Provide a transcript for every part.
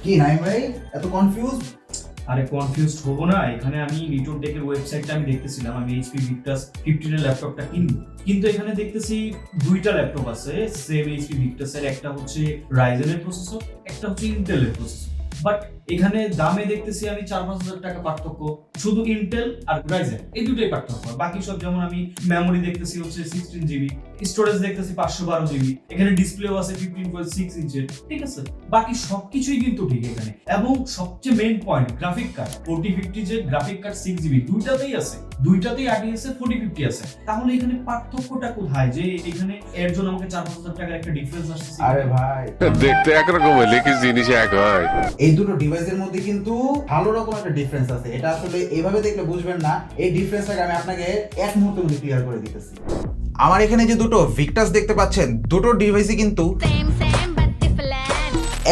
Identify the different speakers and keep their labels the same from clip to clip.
Speaker 1: কি নাই ভাই এত কনফিউজ?
Speaker 2: আরে কনফিউজড হবো না, এখানে আমি রিটোর টেকের ওয়েবসাইটটা আমি দেখতেছিলাম, আমি এইচপি ভিক্টাস 15 এর ল্যাপটপটা কিনবো, কিন্তু এখানে দেখতেছি দুইটা ল্যাপটপ আছে সেম এইচপি ভিক্টাসের, একটা হচ্ছে রাইজেনের প্রসেসর, একটা হচ্ছে ইন্টেলের প্রসেসর। বাট এখানে দামে দেখতেছি আমি 4-5 হাজার টাকা পার্থক্য, শুধু ইন্টেল আর রাইজেন এই দুটোই পার্থক্য। বাকি সব যেমন আমি মেমোরি দেখতেছি হচ্ছে 16 জিবি, স্টোরেজ দেখতেছি 512 জিবি, এখানে ডিসপ্লেও আছে 15.6 ইঞ্চের, ঠিক আছে। বাকি সবকিছুই কিন্তু ঠিক এখানে, এবং সবচেয়ে মেইন পয়েন্ট গ্রাফিক কার্ড 4050 যে গ্রাফিক কার্ড 6 জিবি দুইটাতেই আছে, দুইটাতেই RTX 4050 আছে। তাহলে এখানে পার্থক্যটা কোথায় যে এখানে এর জন্য আমাকে 4-5 হাজার টাকার একটা ডিফারেন্স আসছে?
Speaker 1: আরে ভাই
Speaker 3: দেখতে একরকম হলে কি জিনিস এক হয়।
Speaker 1: এই দুটো ডিভাইসের মধ্যে কিন্তু ভালো রকম একটা ডিফারেন্স আছে। এটা আসলে এইভাবে দেখলে বুঝবেন না। এই ডিফারেন্সটাকে আমি আপনাকে এক মুহূর্তের মধ্যে ক্লিয়ার করে দিতেছি। আমার এখানে যে দুটো ভিক্টাস দেখতে পাচ্ছেন, দুটো ডিভাইসই কিন্তু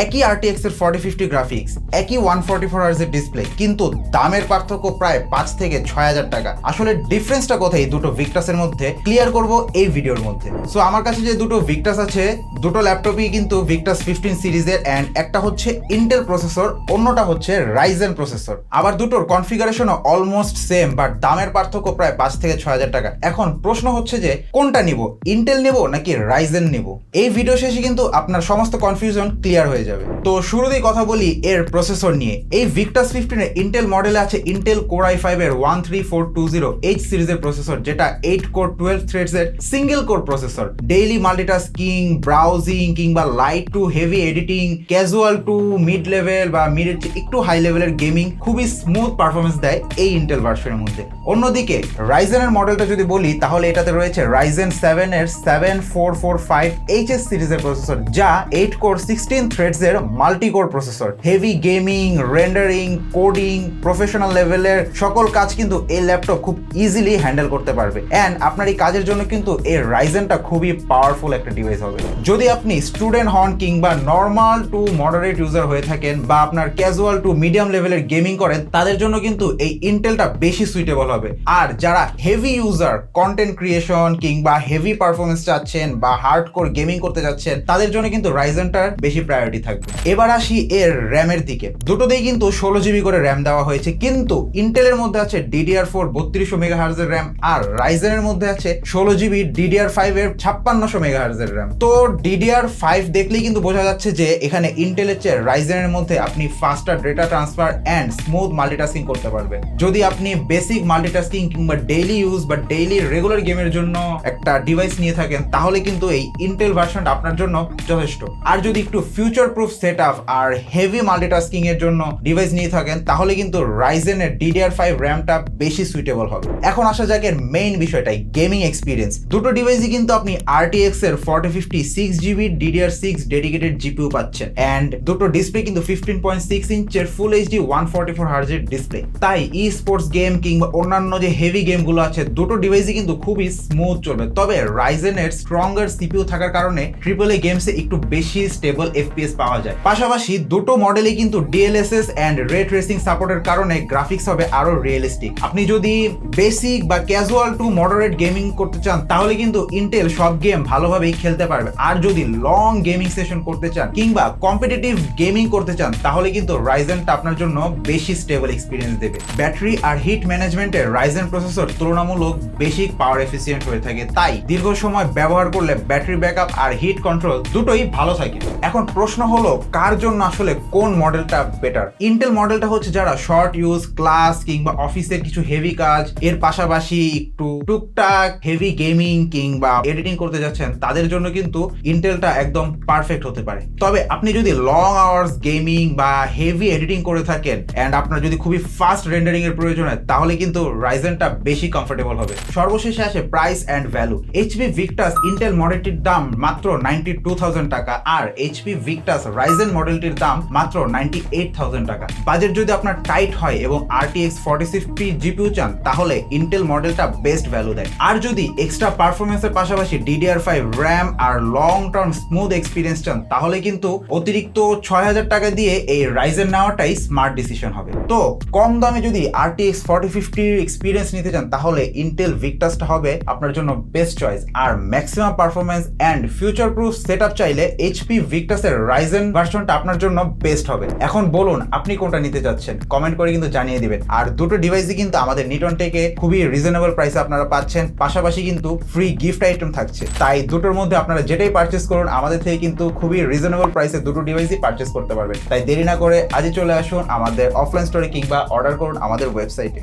Speaker 1: একই RTX এর 4050 গ্রাফিক্স, একই 144 Hz এর ডিসপ্লে, কিন্তু দামের পার্থক্য প্রায় 5 থেকে 6000 টাকা। আসলে ডিফারেন্সটা কোথায় এই দুটো ভিক্টাসের মধ্যে ক্লিয়ার করব এই ভিডিওর মধ্যে। সো আমার কাছে যে দুটো ভিক্টাস আছে, দুটো ল্যাপটপই কিন্তু ভিক্টাস 15 সিরিজের, এন্ড একটা হচ্ছে ইন্টেল প্রসেসর, অন্যটা হচ্ছে রাইজেন প্রসেসর। আবার দুটোর কনফিগারেশনও অলমোস্ট সেম, বাট দামের পার্থক্য প্রায় 5 থেকে 6000 টাকা। এখন প্রশ্ন হচ্ছে যে কোনটা নিব, ইন্টেল নিব নাকি রাইজেন নিব? এই ভিডিও শেষে কিন্তু আপনার সমস্ত কনফিউশন ক্লিয়ার হয়ে যাবে। তো শুরুতেই কথা বলি এর প্রসেসর নিয়ে। এই ভিক্টাস 15 এর ইন্টেল মডেলে আছে ইন্টেল কোর i5 এর 13420H সিরিজের প্রসেসর, যেটা 8 কোর 12 থ্রেডস এর single core processor. Daily multitasking, browsing কিংবা light to heavy editing, casual to mid level বা মিডের একটু হাই লেভেলের গেমিং খুবই স্মুথ পারফরমেন্স দেয় এই ইন্টেল ভার্সনের মধ্যে। অন্যদিকে রাইজেনের মডেলটা যদি বলি, তাহলে এটাতে রয়েছে রাইজেন 7 এর 7445HS সিরিজের প্রসেসর, যা 8 কোর 16 থ্রেডস এর multi core processor. Heavy gaming, rendering, coding, professional লেভেলের সকল কাজ কিন্তু এই ল্যাপটপ খুব ইজিলি হ্যান্ডেল করতে পারবে। এন্ড আপনার এই কাজের জন্য কিন্তু এই রাইজেনটা খুবই পাওয়ারফুল একটা ডিভাইস হবে। যদি আপনি স্টুডেন্ট হন কিংবা নর্মাল টু মডারেট ইউজার হয়ে থাকেন, বা আপনার ক্যাজুয়াল টু মিডিয়াম লেভেলের গেমিং করেন, তাদের জন্য কিন্তু এই ইন্টেলটা বেশি সুইটেবল হবে। আর যারা হেভি ইউজার, কন্টেন্ট ক্রিয়েশন কিংবা হেভি পারফরমেন্স চাচ্ছেন বা হার্ড কোর গেমিং করতে যাচ্ছেন, তাদের জন্য কিন্তু রাইজেনটার বেশি প্রায়োরিটি থাকবে। এবার আসি এর র্যামের দিকে। দুটোতেই কিন্তু 16 জিবি করে র্যাম দেওয়া হয়েছে, কিন্তু ইন্টেলের মধ্যে আছে DDR4 3200 মেগাহার্জ এর র্যাম, আর রাইজেনের মধ্যে আছে 16 জিবি DDR5 এর 5600 মেগাহার্জ এর র্যাম। তো DDR5 দেখলেই কিন্তু বোঝা যাচ্ছে যে এখানে ইন্টেলের চেয়ে রাইজেনের মধ্যে আপনি faster data transfer and smooth multitasking করতে পারবেন। যদি আপনি বেসিক মাল্টিটাস্কিং কিংবা ডেইলি ইউজ বা ডেইলি রেগুলার গেমের জন্য একটা ডিভাইস নিয়ে থাকেন, তাহলে কিন্তু এই ইন্টেল ভার্সনটা আপনার জন্য যথেষ্ট। আর যদি একটু ফিউচার প্রুফ সেটআপ আর হেভি মাল্টিটাস্কিং এর জন্য ডিভাইস নিয়ে থাকেন, তাহলে কিন্তু রাইজেনের DDR5 র্যামটা বেশি সুইটেবল হবে। এখন আসা যাক এর মেইন বিষয়টাই, গেমিং এক্সপিরিয়েন্স। দুটো ডিভাইসই কিন্তু আপনি RTX এর 4050 6GB DDR6 ডেডিকেটেড জিপিইউ পাচ্ছেন, এন্ড দুটো ডিসপ্লে কিন্তু 15.6 ইঞ্চের ফুল HD 144 Hz এর ডিসপ্লে। তাই ই স্পোর্টস গেম কিংবা অন্যান্য যে হেভি গেমগুলো আছে, দুটো ডিভাইসই কিন্তু খুবই স্মুথ চলবে। তবে রাইজেনের স্ট্রঙ্গার সিপিইউ থাকার কারণে AAA গেমসে একটু বেশি স্টেবল FPS পাওয়া যায়। পাশাপাশি দুটো মডেলই কিন্তু DLSS এন্ড রে ট্রেসিং সাপোর্টের কারণে গ্রাফিক্স হবে আরো রিয়েলিস্টিক। আপনি যদি বেসিক বা ক্যাজুয়াল টু মডারেট গেমিং করতে চান, তাহলে কিন্তু ইন্টেল সব গেম ভালোভাবেই খেলতে পারবে। আর যদি লং গেমিং সেশন করতে চান কিংবা কম্পিটিটিভ গেমিং করতে চান, তাহলে কিন্তু রাইজেনটা আপনার জন্য বেশি স্টেবল এক্সপিরিয়েন্স দেবে। ব্যাটারি আর হিট ম্যানেজমেন্টে রাইজেন প্রসেসর তুলনামূলক বেশি পাওয়ার এফিসিয়েন্ট হয়ে থাকে, তাই দীর্ঘ সময় ব্যবহার করলে ব্যাটারি ব্যাকআপ আর হিট কন্ট্রোল দুটোই ভালো থাকে। এখন প্রশ্ন হলো কার জন্য আসলে কোন মডেলটা বেটার? ইন্টেল মডেলটা হচ্ছে যারা শর্ট ইউজ, ক্লাস কিংবা অফিসের কিছু হেভি কাজ, এর পাশাপাশি একটু টুকটাক হেভি গেমিং কিংবা এডিটিং করতে যাচ্ছেন, তাদের জন্য কিন্তু ইন্টেলটা একদম পারফেক্ট হতে পারে। তবে আপনি যদি লং আওয়ার্স গেমিং বা হেভি এডিটিং করে থাকেন এন্ড আপনার যদি খুবই ফাস্ট রেন্ডারিং এর প্রয়োজন হয়, তাহলে কিন্তু রাইজেনটা বেশি কমফোর্টেবল হবে। সর্বশেষে আসে price and value. HP Victus Intel মডেলটির দাম মাত্র 92,000 টাকা, আর HP ভিক্টাস রাইজেন মডেলটির দাম মাত্র 98,000 টাকা। বাজেট যদি আপনার টাইট হয় এবং RTX 4050 জিপিইউ চান, তাহলে ইন্টেল মডেলটা বেস্ট ভ্যালু দেয়। আর যদি এক্সট্রা পারফরমেন্সের পাশাপাশি DDR5 র্যাম আর লং টার্ম স্মুথ এক্সপিরিয়েন্স চান, তাহলে কিন্তু অতিরিক্ত 6000 টাকা দিয়ে এই রাইজেন নেওয়াটাই স্মার্ট ডিসিশন হবে। তো কম দামে যদি RTX 4050 এক্সপিরিয়েন্স নিতে চান, তাহলে ইন্টেল ভিক্টাসটা হবে আপনার জন্য বেস্ট চয়েস। আর maximum performance and future proof setup চাইলে HP ভিক্টাসের রাইজেন রাইজেন ভার্সনটা আপনার জন্য বেস্ট হবে। এখন বলুন আপনি কোনটা নিতে চাচ্ছেন, কমেন্ট করে কিন্তু জানিয়ে দিবেন। আর দুটো ডিভাইসই কিন্তু আমাদের নিটন টেকে খুবই রিজনেবল প্রাইসে আপনারা পাচ্ছেন, পাশাপাশি কিন্তু ফ্রি গিফট আইটেম থাকছে। তাই দুটোর মধ্যে আপনারা যেটাই পারচেস করুন আমাদের থেকে কিন্তু খুবই রিজনেবল প্রাইসে দুটো ডিভাইসই পারচেস করতে পারবেন। তাই দেরি না করে আজই চলে আসুন আমাদের অফলাইন স্টোরে কিংবা অর্ডার করুন আমাদের ওয়েবসাইটে।